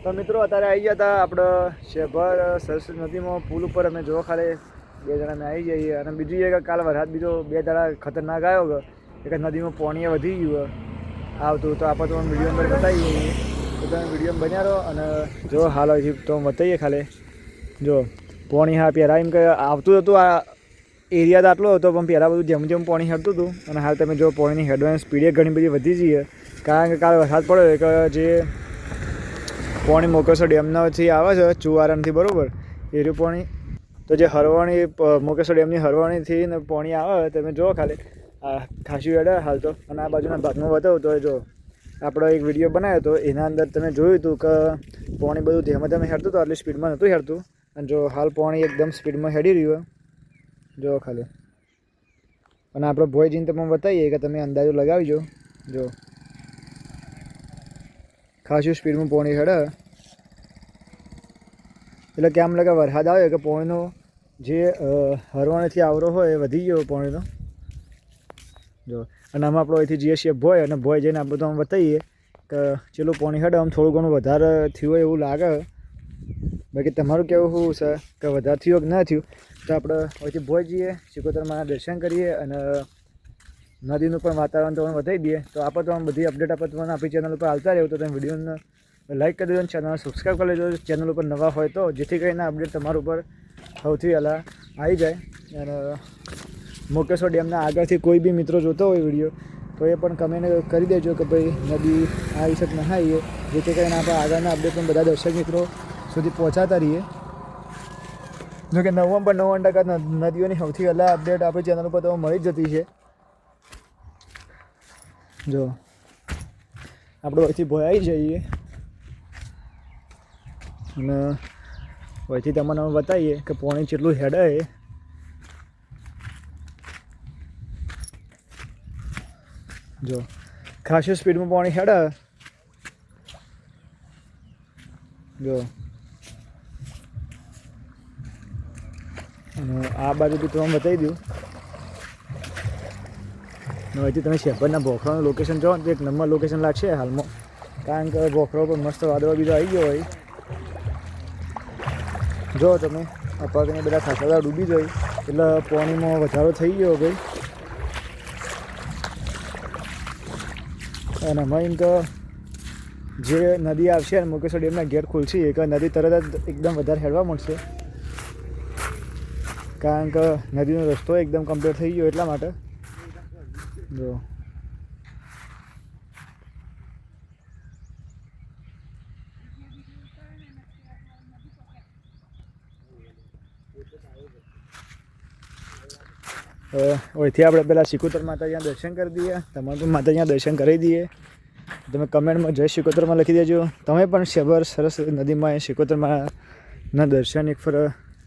તો મિત્રો અત્યારે આવી ગયા હતા આપણે શેભર સરસ્વતી નદીમાં પુલ ઉપર અમે જો ખાલી બે જણા અમે આવી જઈએ અને બીજું એ કે કાલ વરસાદ બીજો 2 દાડા ખતરનાક આવ્યો કે નદીમાં પાણી વધી ગયું આવતું તો આપણે તમને વિડીયો અંદર બતાવીએ તો તમે વિડીયો બન્યા રહો અને જો હાલ હજી તો બતાવીએ ખાલી જો પાણી હા પહેલાં એમ કે આવતું હતું આ એરિયા તો આટલો હતો પણ પહેલાં બધું જેમ જેમ પાણી હેડતું હતું અને હાલ તમે જો પાણીની હેડવાની સ્પીડે ઘણી બધી વધી જઈએ કારણ કે કાલ વરસાદ પડ્યો કે જે પાણી મોકેશ્વર ડેમનાથી આવે છે ચુવારામથી બરાબર એ રહ્યું પાણી તો જે હરવાણી મોકેશ્વર ડેમની હરવાણીથી ને પાણી આવે તમે જુઓ ખાલી ખાસી હેડે હાલ તો અને આ બાજુના ભાગમાં બતાવું તો જો આપણો એક વિડીયો બનાવ્યો હતો એના અંદર તમે જોયું હતું કે પાણી બધું ધીમે ધીમે હેડતું હતું એટલે સ્પીડમાં નહોતું હેડતું અને જો હાલ પાણી એકદમ સ્પીડમાં હેડી રહ્યું જો ખાલી અને આપણો ભોય જઈને તમે બતાવીએ કે તમે અંદાજો લગાવજો જો ખાસું સ્પીડમાં પાણી હેડે એટલે કેમ લાગે વરસાદ આવ્યો કે પાણીનો જે હરવાણીથી આવરો હોય એ વધી ગયો પાણીનો જો અને આમાં આપણો અહીંથી જઈએ છીએ ભોય અને ભોય જઈને આપણે તો આમ બતાવીએ કે ચેલું પાણી હેડે આમ થોડું ઘણું વધારે થયું હોય એવું લાગે બાકી તમારું કેવું શું છે કે વધારે થયું કે ના થયું તો આપણે અહીંથી ભોય જઈએ સિકોતરમાં દર્શન કરીએ અને નદીનું પણ વાતાવરણ તમને બતાવી દઈએ તો આપણે તો બધી અપડેટ આપણે તમને આપણી ચેનલ ઉપર આવતા રહ્યું તો તમે વિડીયોને લાઈક કરી દેજો અને ચેનલ સબસ્ક્રાઈબ કરી લેજો ચેનલ ઉપર નવા હોય તો જેથી કરીને અપડેટ તમારા ઉપર સૌથી પહેલાં આવી જાય અને મોકેશ્વર ડેમના આગળથી કોઈ બી મિત્રો જોતો હોય વિડીયો તો એ પણ કમેન્ટ કરી દેજો કે ભાઈ નદી આવી શકે ના આવીએ જેથી કરીને આપણે આગળના અપડેટ પણ બધા દર્શક મિત્રો સુધી પહોંચાતા રહીએ જોકે 99% નદીઓની સૌથી પહેલાં અપડેટ આપણી ચેનલ ઉપર તો મળી જ જતી છે જો આપણે અહીંથી ભોય આવી જઈએ અને અહીંથી તમને બતાવીએ કે પાણી કેટલું હેડે જો ખાસી સ્પીડમાં પાણી હેડે જો અને આ બાજુથી તમને બતાવી દઉં અહીંથી તમે શેભરના ભોખરાનું લોકેશન જો તો એક નંબર લોકેશન લાગશે હાલમાં કારણ કે ભોખરો પર મસ્ત વાદળો બીજો આવી ગયો હોય જો તમે આ પગને બધા ખાસા ડૂબી જાય એટલે પાણીમાં વધારો થઈ ગયો ભાઈ અને એમાં એમ તો જે નદી આવશે અને મોકેશ્વર ડેમના ગેટ ખુલશે કે નદી તરત જ એકદમ વધારે હેડવા મળશે કારણ કે નદીનો રસ્તો એકદમ કમ્પ્લીટ થઈ ગયો એટલા માટે જો અહીંથી આપણે પહેલાં સિકોતર માતાજીના દર્શન કરી દઈએ તમારે પણ માતાજીના દર્શન કરી દઈએ તમે કમેન્ટમાં જય સિકોતરમાં લખી દેજો તમે પણ શેભર સરસ્વતી નદીમાં સિકોતરમાંના દર્શન એક ફર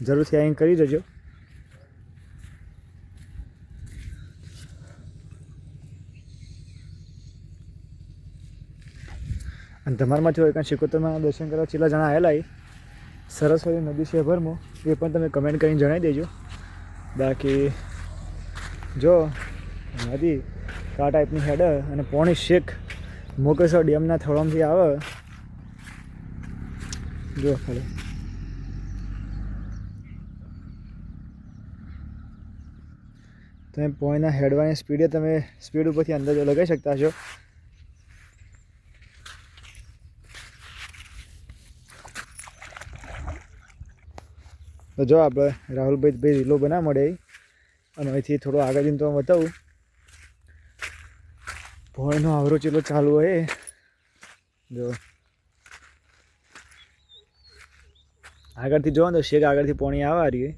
જરૂરથી આવીને કરી દેજો અને તમારામાંથી હોય કાંઈ સિકોતરમાં દર્શન કરવા છેલ્લા જણા આવેલા સરસ્વતી નદી શેભરમાં એ પણ તમે કમેન્ટ કરીને જણાવી દેજો બાકી જો નદી આ ટાઈપની હેડે અને પાણી શેક મોકેશ્વર ડેમના થળામથી આવે જો ખાલી તમે પાણીના હેડવાની સ્પીડે તમે સ્પીડ ઉપરથી અંદાજો લગાવી શકતા છો તો જો આપણે રાહુલભાઈ રીલો બના મળે અને અહીંથી થોડો આગળ જઈને તો બતાવું પાણીનો આવરો ચેટલો ચાલુ હોય જો આગળથી જોવા તો શેક આગળથી પાણી આવે રહી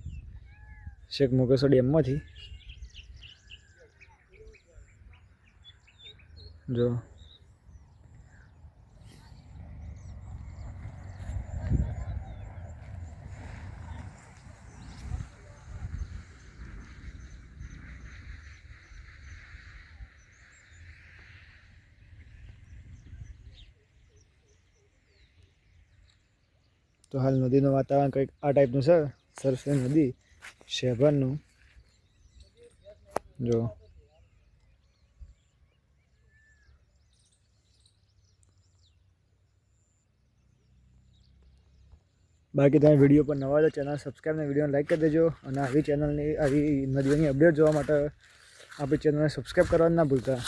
શેક મોકેશ્વર ડેમમાંથી જો તો હાલ નદીનું વાતાવરણ કંઈક આ ટાઈપનું છે સરસ્વતી નદી શેભરનું જો બાકી તમે વિડીયો પર નવા તો ચેનલ સબસ્ક્રાઈબ અને વિડીયોને લાઈક કરી દેજો અને આવી ચેનલની આવી નદીઓની અપડેટ જોવા માટે આપણી ચેનલને સબસ્ક્રાઈબ કરવાનું ના ભૂલતા.